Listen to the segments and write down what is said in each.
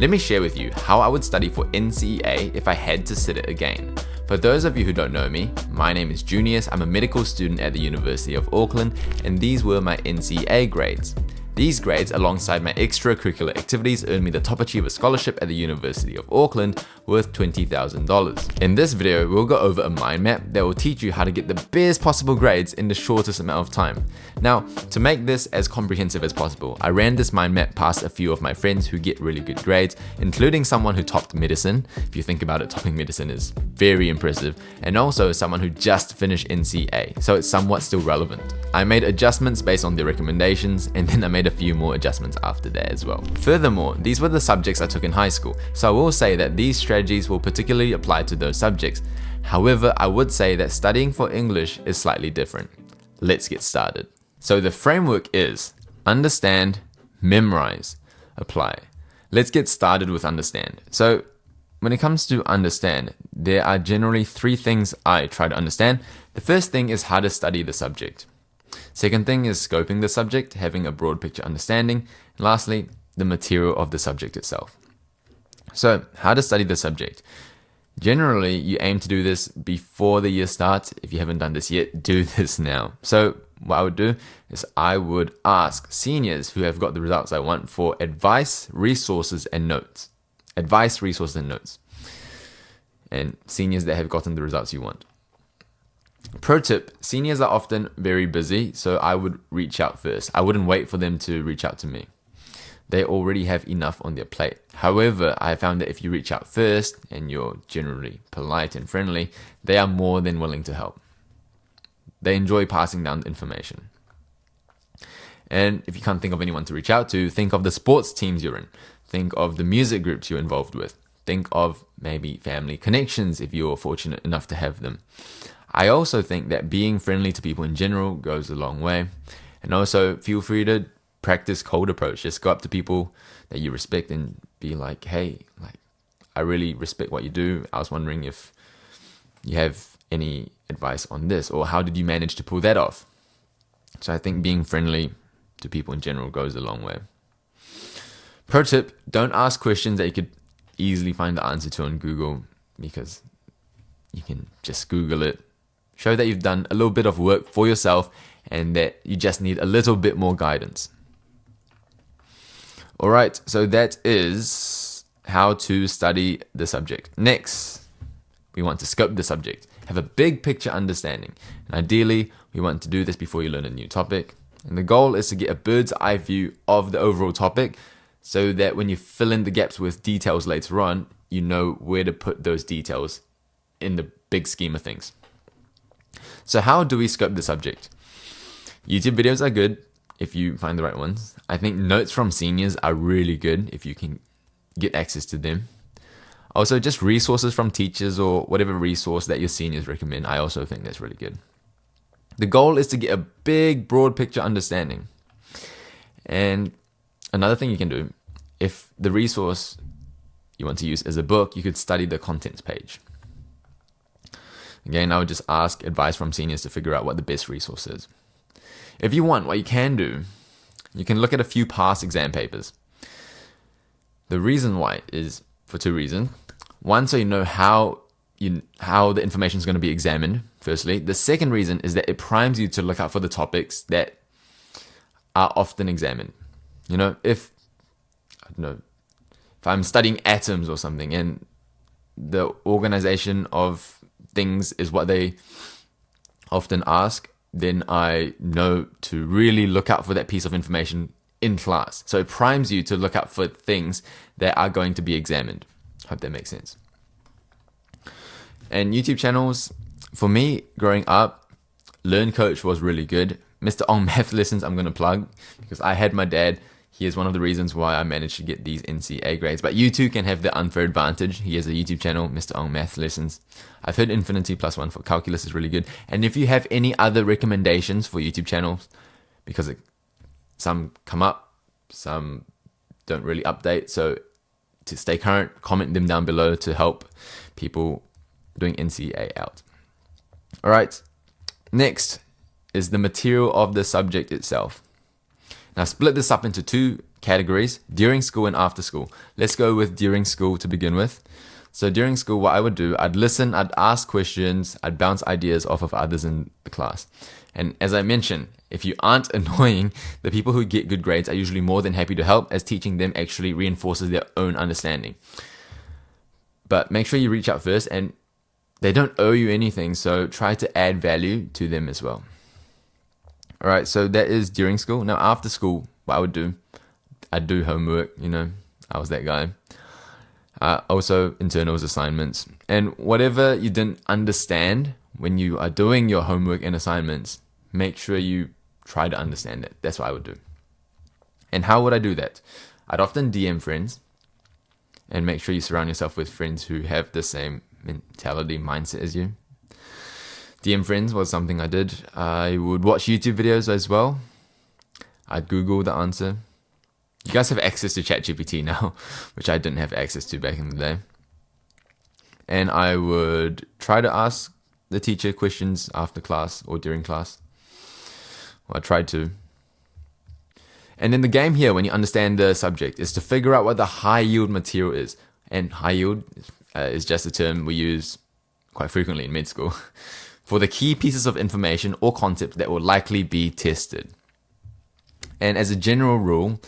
Let me share with you how I would study for NCEA if I had to sit it again. For those of you who don't know me, my name is Junius, I'm a medical student at the University of Auckland, and these were my NCEA grades. These grades, alongside my extracurricular activities, earned me the Top Achiever Scholarship at the University of Auckland worth $20,000. In this video, we'll go over a mind map that will teach you how to get the best possible grades in the shortest amount of time. Now, to make this as comprehensive as possible, I ran this mind map past a few of my friends who get really good grades, including someone who topped medicine. If you think about it, topping medicine is very impressive, and also someone who just finished NCEA, so it's somewhat still relevant. I made adjustments based on their recommendations, and then I made a few more adjustments after that as well. Furthermore, these were the subjects I took in high school, so I will say that these strategies will particularly apply to those subjects. However, I would say that studying for English is slightly different. Let's get started. So the framework is understand, memorize, apply. Let's get started with understand. So when it comes to understand, there are generally three things I try to understand. The first thing is how to study the subject. Second thing is scoping the subject, having a broad picture understanding. And lastly, the material of the subject itself. So, how to study the subject. Generally, you aim to do this before the year starts. If you haven't done this yet, do this now. So, what I would do is I would ask seniors who have got the results I want for advice, resources, and notes. Advice, resources, and notes. And seniors that have gotten the results you want. Pro tip, seniors are often very busy, so I would reach out first. I wouldn't wait for them to reach out to me. They already have enough on their plate. However, I found that if you reach out first and you're generally polite and friendly, they are more than willing to help. They enjoy passing down the information. And if you can't think of anyone to reach out to, think of the sports teams you're in. Think of the music groups you're involved with. Think of maybe family connections if you're fortunate enough to have them. I also think that being friendly to people in general goes a long way. And also feel free to practice cold approach. Just go up to people that you respect and be like, hey, I really respect what you do. I was wondering if you have any advice on this, or how did you manage to pull that off? So I think being friendly to people in general goes a long way. Pro tip, don't ask questions that you could easily find the answer to on Google, because you can just Google it. Show that you've done a little bit of work for yourself and that you just need a little bit more guidance. Alright, so that is how to study the subject. Next, we want to scope the subject. Have a big picture understanding. And ideally, we want to do this before you learn a new topic. And the goal is to get a bird's eye view of the overall topic, so that when you fill in the gaps with details later on, you know where to put those details in the big scheme of things. So how do we scope the subject? YouTube videos are good if you find the right ones. I think notes from seniors are really good if you can get access to them. Also, just resources from teachers or whatever resource that your seniors recommend. I also think that's really good. The goal is to get a big, broad picture understanding. And another thing you can do, if the resource you want to use is a book, you could study the contents page. Again, I would just ask advice from seniors to figure out what the best resource is. If you want, what you can do, you can look at a few past exam papers. The reason why is for two reasons. One, so you know how the information is going to be examined, firstly. The second reason is that it primes you to look out for the topics that are often examined. You know, if I'm studying atoms or something and the organization of things is what they often ask, then I know to really look out for that piece of information in class. So it primes you to look out for things that are going to be examined. Hope that makes sense. And YouTube channels, for me, growing up, Learn Coach was really good. Mr. Ong Math Lessons I'm going to plug, because I had my dad. He is one of the reasons why I managed to get these NCEA grades. But you too can have the unfair advantage. He has a YouTube channel, Mr. Ong Math Lessons. I've heard Infinity Plus One for calculus is really good. And if you have any other recommendations for YouTube channels, because some come up, some don't really update. So to stay current, comment them down below to help people doing NCEA out. All right, next is the material of the subject itself. Now split this up into two categories: during school and after school. Let's go with during school to begin with. So during school, what I would do, I'd listen, I'd ask questions, I'd bounce ideas off of others in the class. And as I mentioned, if you aren't annoying, the people who get good grades are usually more than happy to help, as teaching them actually reinforces their own understanding. But make sure you reach out first, and they don't owe you anything, so try to add value to them as well. All right, so that is during school. Now after school, what I would do, I'd do homework, I was that guy. Also internals, assignments, and whatever you didn't understand when you are doing your homework and assignments, make sure you try to understand it. That's what I would do. And how would I do that? I'd often DM friends, and make sure you surround yourself with friends who have the same mentality, mindset as you. DM friends was something I did. I would watch YouTube videos as well. I'd Google the answer. You guys have access to ChatGPT now, which I didn't have access to back in the day. And I would try to ask the teacher questions after class or during class. Well, I tried to. And then the game here, when you understand the subject, is to figure out what the high yield material is. And high yield is just a term we use quite frequently in med school for the key pieces of information or concepts that will likely be tested. And as a general rule,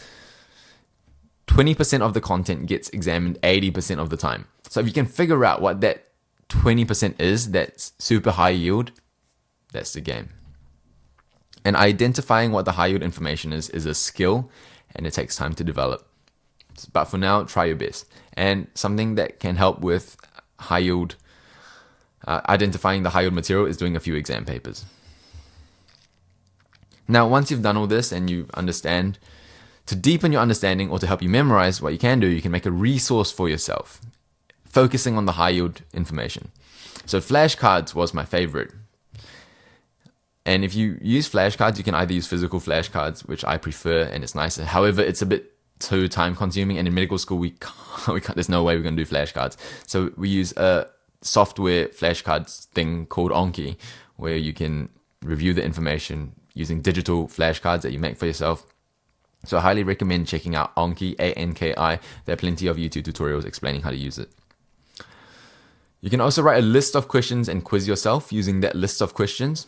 20% of the content gets examined 80% of the time. So if you can figure out what that 20% is, that's super high yield, that's the game. And identifying what the high yield information is a skill, and it takes time to develop. But for now, try your best. And something that can help with high yield, identifying the high yield material, is doing a few exam papers. Now, once you've done all this and you understand, to deepen your understanding or to help you memorize, what you can do, you can make a resource for yourself, focusing on the high yield information. So flashcards was my favorite. And if you use flashcards, you can either use physical flashcards, which I prefer and it's nicer. However, it's a bit too time consuming, and in medical school we can't, there's no way we're going to do flashcards. So we use a software flashcards thing called Anki, where you can review the information using digital flashcards that you make for yourself. So I highly recommend checking out Anki, A-N-K-I. There are plenty of YouTube tutorials explaining how to use it. You can also write a list of questions and quiz yourself using that list of questions.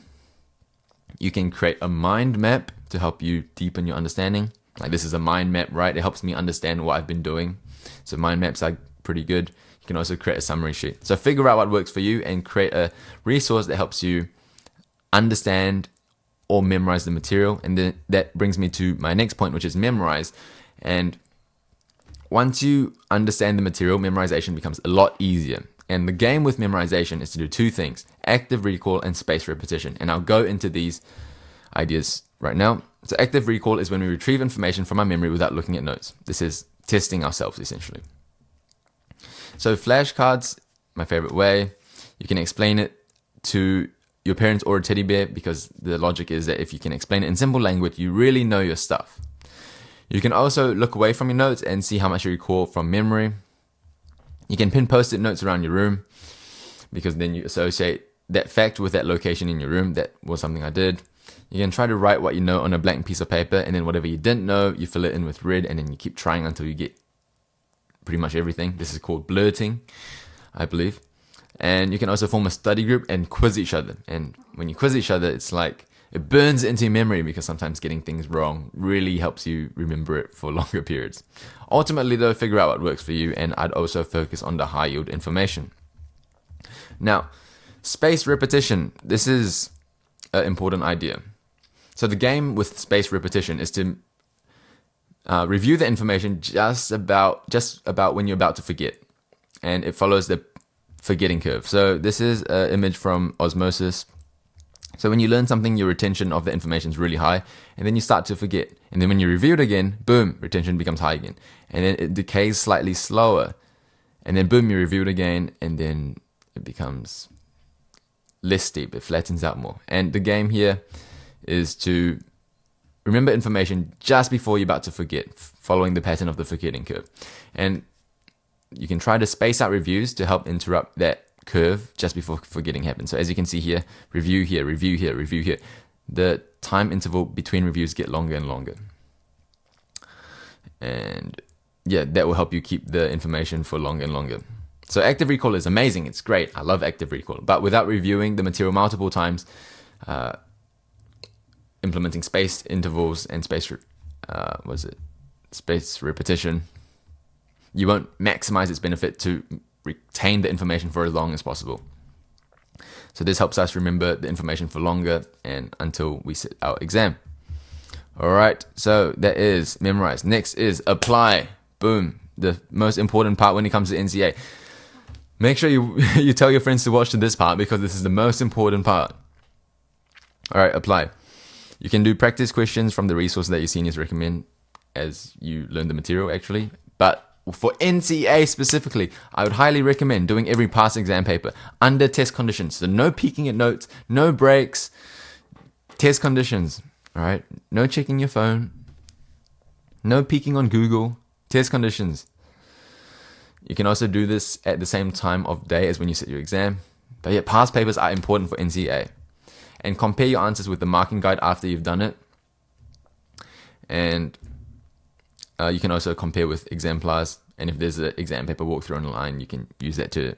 You can create a mind map to help you deepen your understanding. Like this is a mind map, right? It helps me understand what I've been doing. So mind maps are pretty good. You can also create a summary sheet. So figure out what works for you and create a resource that helps you understand or memorize the material. And then that brings me to my next point, which is memorize. And once you understand the material, memorization becomes a lot easier. And the game with memorization is to do two things: active recall and spaced repetition. And I'll go into these ideas right now. So active recall is when we retrieve information from our memory without looking at notes. This is testing ourselves, essentially. So flashcards, my favorite way. You can explain it to your parents or a teddy bear, because the logic is that if you can explain it in simple language, you really know your stuff. You can also look away from your notes and see how much you recall from memory. You can pin post-it notes around your room, because then you associate that fact with that location in your room. That was something I did. You can try to write what you know on a blank piece of paper, and then whatever you didn't know, you fill it in with red, and then you keep trying until you get pretty much everything. This is called blurting, I believe. And you can also form a study group and quiz each other. And when you quiz each other, it's like it burns into your memory, because sometimes getting things wrong really helps you remember it for longer periods. Ultimately, though, figure out what works for you, and I'd also focus on the high yield information. Now, spaced repetition. This is an important idea. So the game with spaced repetition is to review the information just about when you're about to forget, and it follows the forgetting curve. So this is an image from osmosis. So when you learn something, your retention of the information is really high, and then you start to forget. And then when you review it again, boom, retention becomes high again. And then it decays slightly slower. And then boom, you review it again, and then it becomes less steep. It flattens out more. And the game here is to remember information just before you're about to forget, following the pattern of the forgetting curve. And you can try to space out reviews to help interrupt that curve just before forgetting happens. So as you can see here, review here, review here, review here. The time interval between reviews get longer and longer. And yeah, that will help you keep the information for longer and longer. So active recall is amazing. It's great. I love active recall. But without reviewing the material multiple times, implementing spaced intervals and spaced repetition, you won't maximize its benefit to retain the information for as long as possible. So this helps us remember the information for longer and until we sit our exam. All right, so that is memorize. Next is apply. Boom. The most important part when it comes to NCEA. Make sure you tell your friends to watch to this part because this is the most important part. All right, apply. You can do practice questions from the resources that your seniors recommend as you learn the material actually. But for NCEA specifically, I would highly recommend doing every past exam paper under test conditions. So no peeking at notes, no breaks, test conditions. All right, no checking your phone, no peeking on Google, test conditions. You can also do this at the same time of day as when you sit your exam. But yeah, past papers are important for NCEA. And compare your answers with the marking guide after you've done it. And you can also compare with exemplars. And if there's an exam paper walkthrough online, you can use that to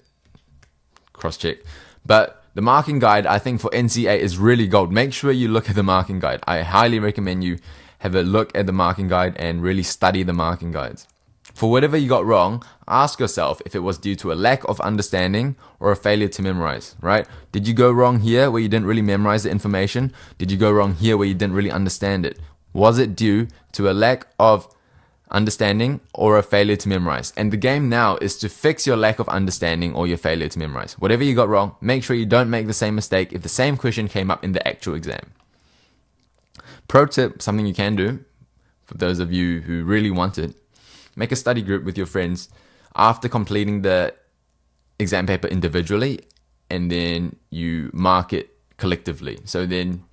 cross-check. But the marking guide, I think for NCEA is really gold. Make sure you look at the marking guide. I highly recommend you have a look at the marking guide and really study the marking guides. For whatever you got wrong, ask yourself if it was due to a lack of understanding or a failure to memorize, right? Did you go wrong here where you didn't really memorize the information? Did you go wrong here where you didn't really understand it? Was it due to a lack of understanding or a failure to memorize? And the game now is to fix your lack of understanding or your failure to memorize. Whatever you got wrong, make sure you don't make the same mistake if the same question came up in the actual exam. Pro tip, something you can do for those of you who really want it. Make a study group with your friends after completing the exam paper individually, and then you mark it collectively. So then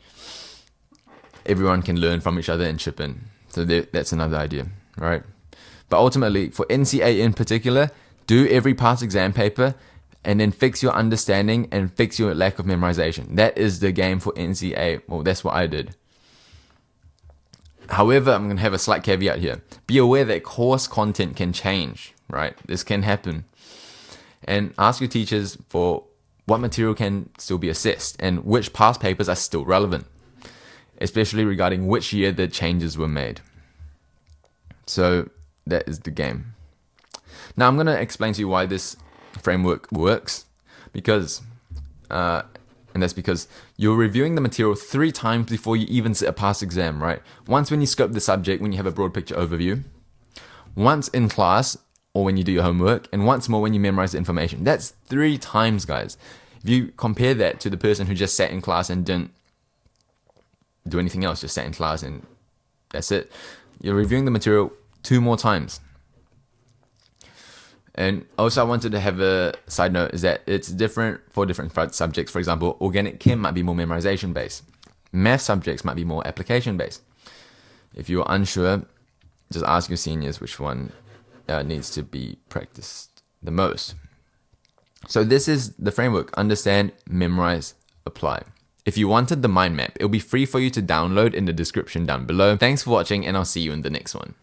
everyone can learn from each other and chip in. So that's another idea, right? But ultimately, for NCEA in particular, do every past exam paper and then fix your understanding and fix your lack of memorization. That is the game for NCEA. Well, that's what I did. However, I'm going to have a slight caveat here. Be aware that course content can change, right? This can happen. And ask your teachers for what material can still be assessed and which past papers are still relevant, especially regarding which year the changes were made. So that is the game. Now I'm going to explain to you why this framework works, and that's because you're reviewing the material 3 times before you even sit a past exam, right? Once when you scope the subject, when you have a broad picture overview, once in class or when you do your homework, and once more when you memorize the information. That's 3 times, guys. If you compare that to the person who just sat in class and didn't do anything else, just sat in class and that's it, you're reviewing the material 2 more times. And also I wanted to have a side note is that it's different for different subjects. For example, organic chem might be more memorization based. Math subjects might be more application based. If you're unsure, just ask your seniors which one needs to be practiced the most. So this is the framework: understand, memorize, apply. If you wanted the mind map, it'll be free for you to download in the description down below. Thanks for watching, and I'll see you in the next one.